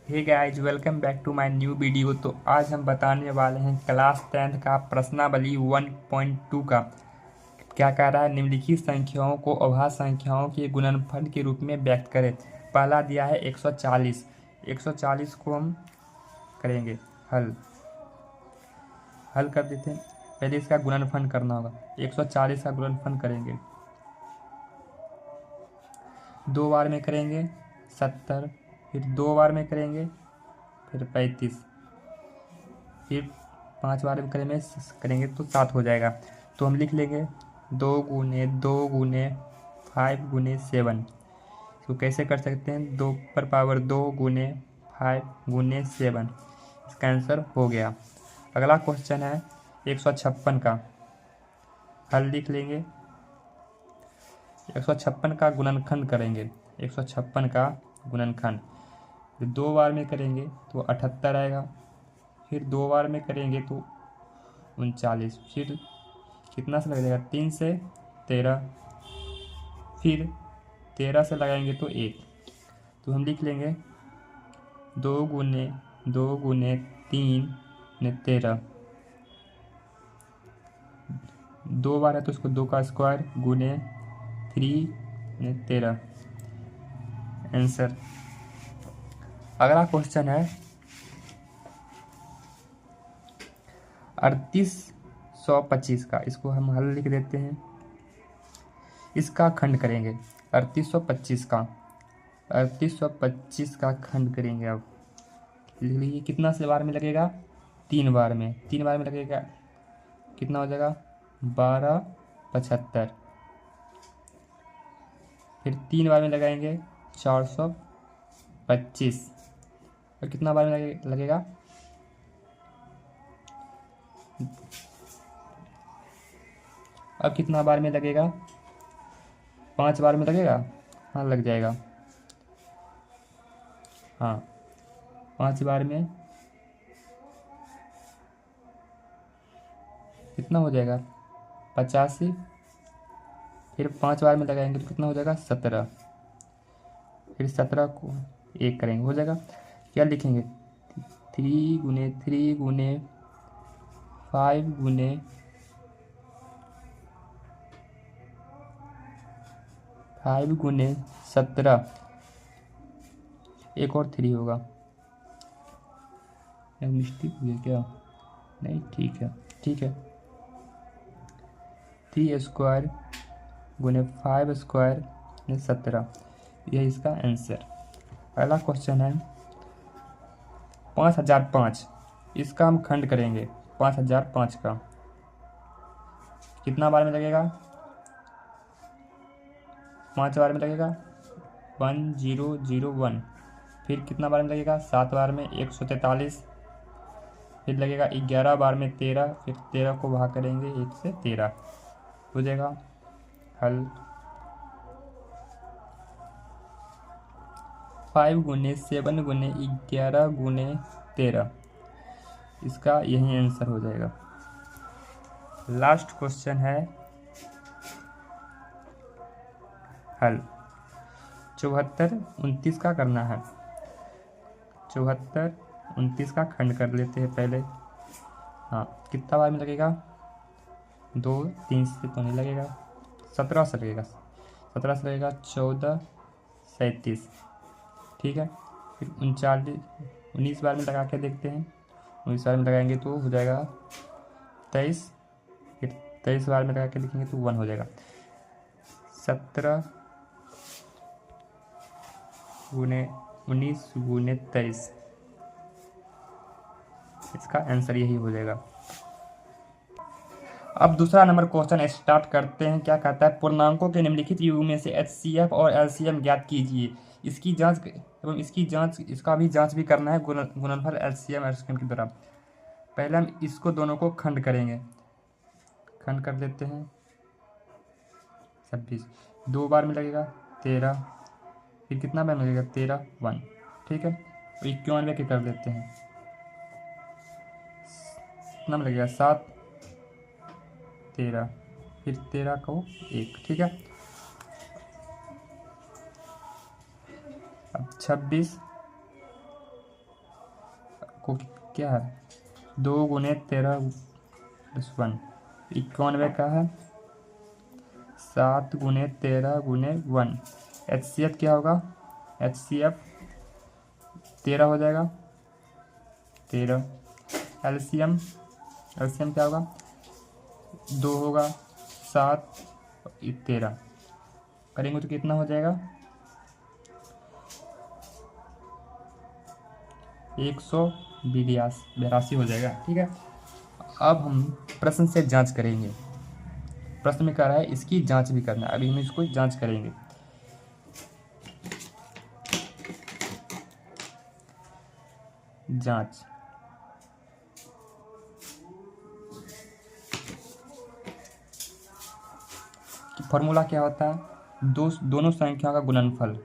Hey guys, welcome back to my new video. तो आज हम बताने वाले हैं क्लास 10th का प्रश्नावली 1.2 का। क्या कह रहा है? निम्नलिखित संख्याओं को अभाज्य संख्याओं के गुणनफल के रूप में व्यक्त करें। पहला दिया है 140। 140 को हम करेंगे हल हल कर देते हैं। पहले इसका गुणनफल करना होगा। 140 का गुणनफल करेंगे, 2 बार में करेंगे 70, फिर 2 बार में करेंगे, फिर 35, फिर 5 बार में करेंगे तो 7 हो जाएगा। तो हम लिख लेंगे 2 गुने 5 गुने तो कैसे कर सकते हैं? 2 पर पावर 2 गुने 5 गुने 7। इसका आंसर हो गया। अगला क्वेश्चन है 156 का। हल लिख लेंगे। 156 का गुणनखंड करेंगे। 156 का गुणनखंड 2 बार में करेंगे तो 78 आएगा, फिर 2 बार में करेंगे तो 39, फिर कितना से लग जाएगा? 3 से 13, फिर 13 से लगाएंगे तो 1। तो हम लिख लेंगे 2 गुने 3 गुने 13। 2 बार है तो इसको 2 का स्क्वायर गुने 3 गुने 13 आंसर। अगला क्वेश्चन है 3825 का। इसको हम हल लिख देते हैं। इसका खंड करेंगे 3825 का। 3825 का खंड करेंगे। अब लिख लीजिए कितना से बार में लगेगा? 3 बार में। 3 बार में लगेगा कितना हो जाएगा? 1275। फिर 3 बार में लगाएंगे 425। और कितना बार में लगेगा? अब कितना बार में लगेगा? 5 बार में लगेगा। हाँ, लग जाएगा। हाँ, 5 बार में कितना हो जाएगा? 85। फिर 5 बार में लगाएंगे तो कितना हो जाएगा? 17। फिर 17 को 1 करेंगे, हो जाएगा। क्या लिखेंगे? 3 गुने 3 गुने 5 गुने 17। एक और 3 होगा। मिस्टेक हुई है क्या? नहीं, ठीक है, ठीक है। 3 स्क्वायर गुने 5 स्क्वायर गुने 17, यह इसका आंसर। अगला क्वेश्चन है 5005। इसका हम खंड करेंगे। 5005 का कितना बार में लगेगा? 5 बार में लगेगा 1001। फिर कितना बार में लगेगा? 7 बार में 143। फिर लगेगा 11 बार में 13। फिर 13 को भाग करेंगे 1 से 13, हो जाएगा। हल 5 गुने 7 गुने 11 गुने 13, इसका यही आंसर हो जाएगा। लास्ट क्वेश्चन है हल 7429 का करना है। 7429 का खंड कर लेते हैं पहले। हाँ, कितना बार में लगेगा? 2, 3 से तो नहीं लगेगा, 17 से लगेगा। 17 से लगेगा 14 37, ठीक है। फिर 19 बार में लगा के देखते हैं। 19 बार में लगाएंगे तो हो जाएगा 23। फिर 23 बार में लगा के लिखेंगे तो 1 हो जाएगा। 17 गुने 19 गुने 23, इसका आंसर यही हो जाएगा। अब दूसरा नंबर क्वेश्चन स्टार्ट करते हैं। क्या कहता है? पूर्णांकों के निम्नलिखित युग्म में से HCF और LCM ज्ञात कीजिए। इसकी जांच एवं इसका भी जांच भी करना है गुणनफल LCM और LCM की तरह। पहले हम इसको दोनों को खंड करेंगे। खंड कर देते हैं। 26 2 बार में लगेगा 13। फिर कितना बार में लगेगा? 13 1, ठीक है। 91 के कर देते हैं। कितना में लगेगा? 7 13, फिर 13 को 1, ठीक है। अब 26 को क्या है, 2 गुने 13 प्लस 1, 91 का है 7 गुने 13 गुने 1। HCF क्या होगा, HCF 13 हो जाएगा, 13। LCM क्या होगा, 2 होगा 7 13 करेंगे तो कितना हो जाएगा, 182 हो जाएगा। ठीक है, अब हम प्रश्न से जांच करेंगे। प्रश्न में कह रहा है इसकी जांच भी करना है, अभी हम इसको जांच करेंगे। जांच, फॉर्मूला क्या होता है, दोनों संख्याओं का गुणनफल,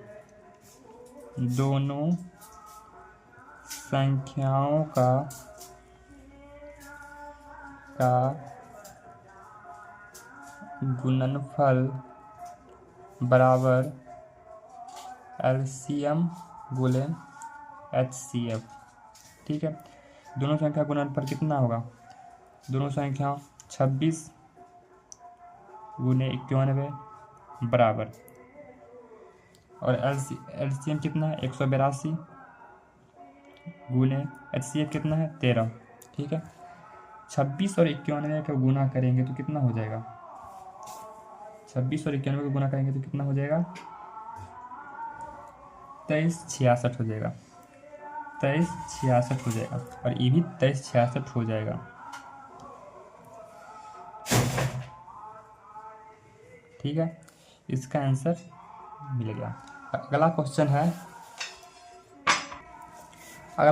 दोनों संख्याओं का गुणनफल बराबर LCM गुणे HCF। ठीक है, दोनों संख्या गुणनफल कितना होगा, दोनों संख्या 26 गुने 91 बराबर, और LCM कितना है 182 गुने HCF कितना है 13। ठीक है, 26 और 91 का गुना करेंगे तो कितना हो जाएगा, 26 और 91 को गुना करेंगे तो कितना हो जाएगा, 2366 हो जाएगा, 2366 हो जाएगा, और ये भी 2366 हो जाएगा। ठीक है, इसका आंसर मिल गया। अगला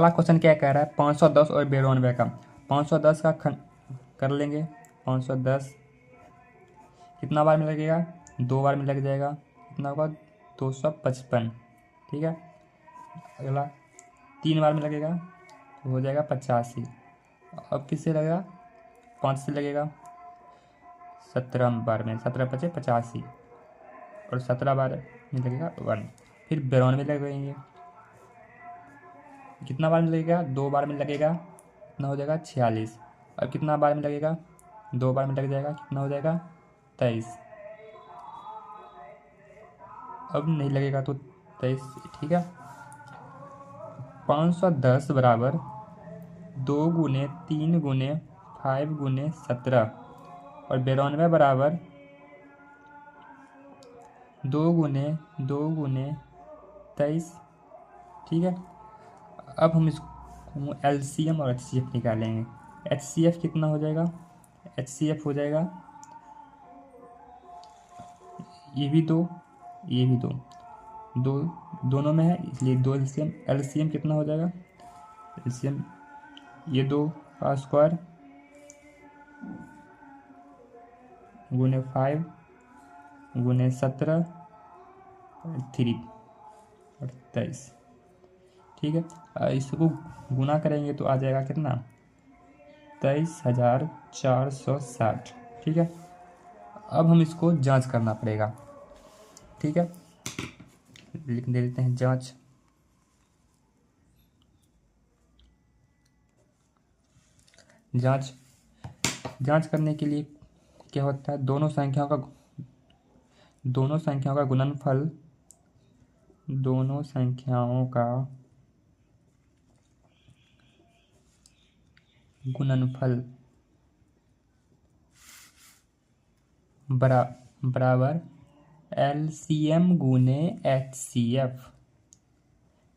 क्वेश्चन क्या कह रहा है, 510 और 92 का। 510 का खंड कर लेंगे, 510 कितना बार में लगेगा, 2 बार में लग जाएगा, कितना होगा 255। ठीक है, अगला 3 बार में लगेगा तो हो जाएगा 85। अब किससे लगेगा, 5 से लगेगा, 17 बार में, 17 5 85, और 17 बार में लगेगा 1। फिर 92 लगेंगे, कितना बार में लगेगा, 2 बार में लगेगा, कितना हो जाएगा 46। अब कितना बार में लगेगा, 2 बार में लग जाएगा, कितना हो जाएगा 23। अब नहीं लगेगा तो 23। ठीक है, 510 बराबर 2 गुने 3 गुने 5 गुने 17, और 92 बराबर 2 गुने 23। ठीक है, अब हम इसको LCM और HCF निकालेंगे। HCF कितना हो जाएगा, HCF हो जाएगा ये भी 2, ये भी 2, दोनों में है इसलिए 2 LCM। LCM कितना हो जाएगा, LCM ये 2 का स्क्वायर गुने 5 गुने 17 और 3 और 23। ठीक है, इसको गुना करेंगे तो आ जाएगा कितना, 23,460। ठीक है, अब हम इसको जांच करना पड़ेगा। ठीक है, लिख देते हैं जांच। जांच करने के लिए क्या होता है, दोनों संख्याओं का गुणनफल, दोनों संख्याओं का गुणनफल बराबर LCM गुने HCF।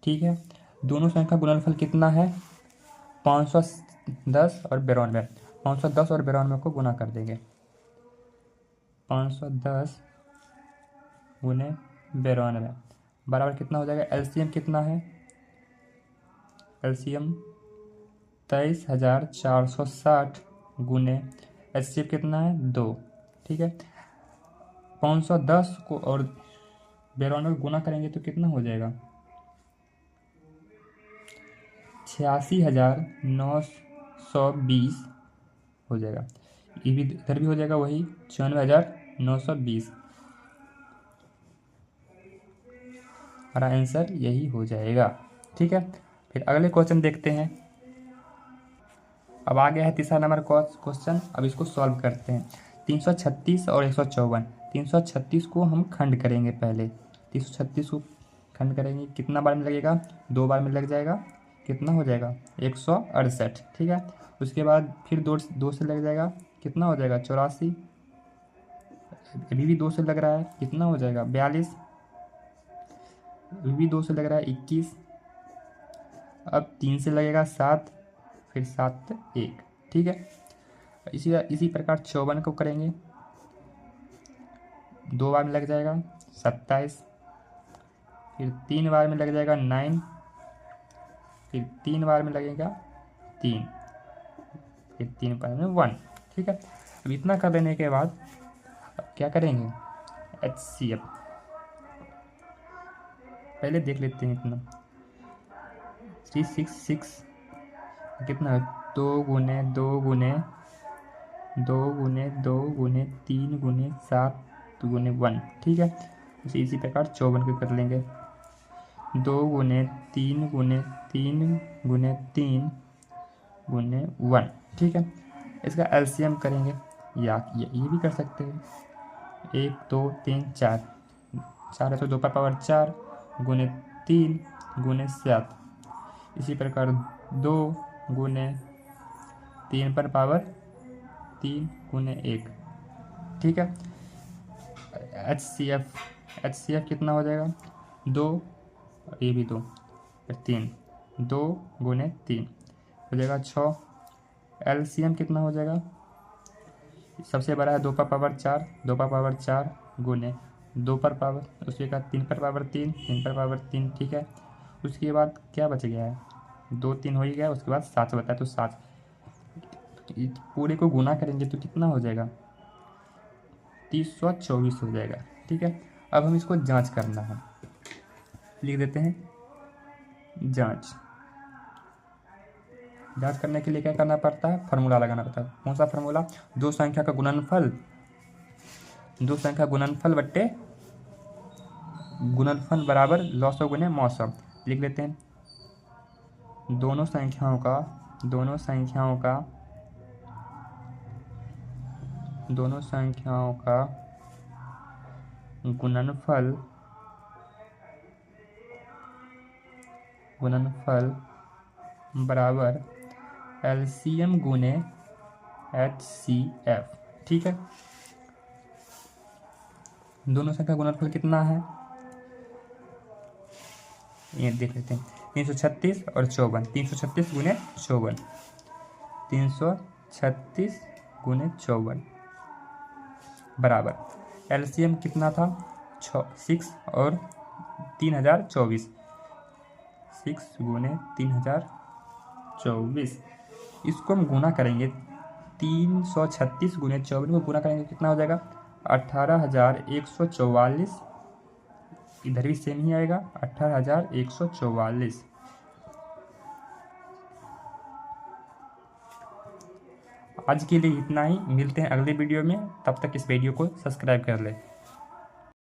ठीक है, दोनों संख्या गुणनफल कितना है, 510 और 92। 510 और 92 को गुना कर देंगे, 510 गुने 92 बराबर कितना हो जाएगा, LCM कितना है, LCM 23,460 गुने HCF कितना है 2। ठीक है, 510 को और 92 को गुना करेंगे तो कितना हो जाएगा, 86,920 हो जाएगा। ये भी इधर भी हो जाएगा वही 94,920। हमारा आंसर यही हो जाएगा। ठीक है, फिर अगले क्वेश्चन देखते हैं। अब आ गया है तीसरा नंबर क्वेश्चन। अब इसको सॉल्व करते हैं। 336 और 154, 336 को हम खंड करेंगे पहले। 336 को खंड करेंगे, कितना बार में लगेगा, 2 बार में लग जाएगा, कितना हो जाएगा 168, ठीक है। उसके बाद फिर दो से लग जाएगा, कितना हो जाएगा 84, अभी भी 2 से लग रहा है, कितना हो जाएगा 42, अभी भी 2 से लग रहा है 21, अब 3 से लगेगा 7, फिर 7 1, ठीक है। इसी प्रकार 54 को करेंगे, 2 बार में लग जाएगा 27, फिर 3 बार में लग जाएगा 9, फिर 3 बार में लगेगा 3, फिर 3 बार में 1, ठीक है। अब इतना कर लेने के बाद अब क्या करेंगे, HCF पहले देख लेते हैं। इतना 366 कितना है, 2 गुने 2 गुने 2 गुने 2 गुने 3 गुने 7 गुने 1, ठीक है। इसी प्रकार 54 को कर लेंगे, 2 गुने 3 गुने 3 गुने 3 गुने 1, ठीक है। इसका LCM करेंगे, या ये भी कर सकते हैं, 1 2 3 4, 4 है तो 2 पर पावर 4 गुने 3 गुने 7, इसी प्रकार 2 गुने 3 पर पावर 3 गुने 1, ठीक है। HCF कितना हो जाएगा, 2, ये भी 2, फिर 3, 2 गुने 3 हो जाएगा 6। LCM कितना हो जाएगा, सबसे बड़ा है 2 पर पावर 4, 2 पर पावर 4 गुने 2 पर पावर, उसके बाद 3 पर पावर 3, 3 पर पावर 3, ठीक है। उसके बाद क्या बच गया है, 2 3 हो ही गया, उसके बाद 7 बता है तो 7, पूरे को गुना करेंगे तो कितना हो जाएगा 324 हो जाएगा, ठीक है। अब हम इसको जांच करना है, लिख देते हैं जांच करने के लिए क्या करना पड़ता है, फार्मूला लगाना पड़ता है। कौन सा फार्मूला, दो संख्या का गुणनफल बट्टे गुणनफल बराबर लॉसव गुने मौसम। लिख लेते हैं, दोनों संख्याओं का गुणनफल बराबर LCM गुने HCF, ठीक है। दोनों संख्या गुणनफल कितना है, ये देख लेते हैं, 336 और 54, 336 गुने 54, 336 गुने 54 बराबर LCM कितना था 6 और 3024, 6 गुने 3024, इसको हम गुना करेंगे, 336 गुने 54 को गुना करेंगे कितना हो जाएगा 18144, इधर भी सेम ही आएगा 18144। आज के लिए इतना ही, मिलते हैं अगले वीडियो में, तब तक इस वीडियो को सब्सक्राइब कर लें।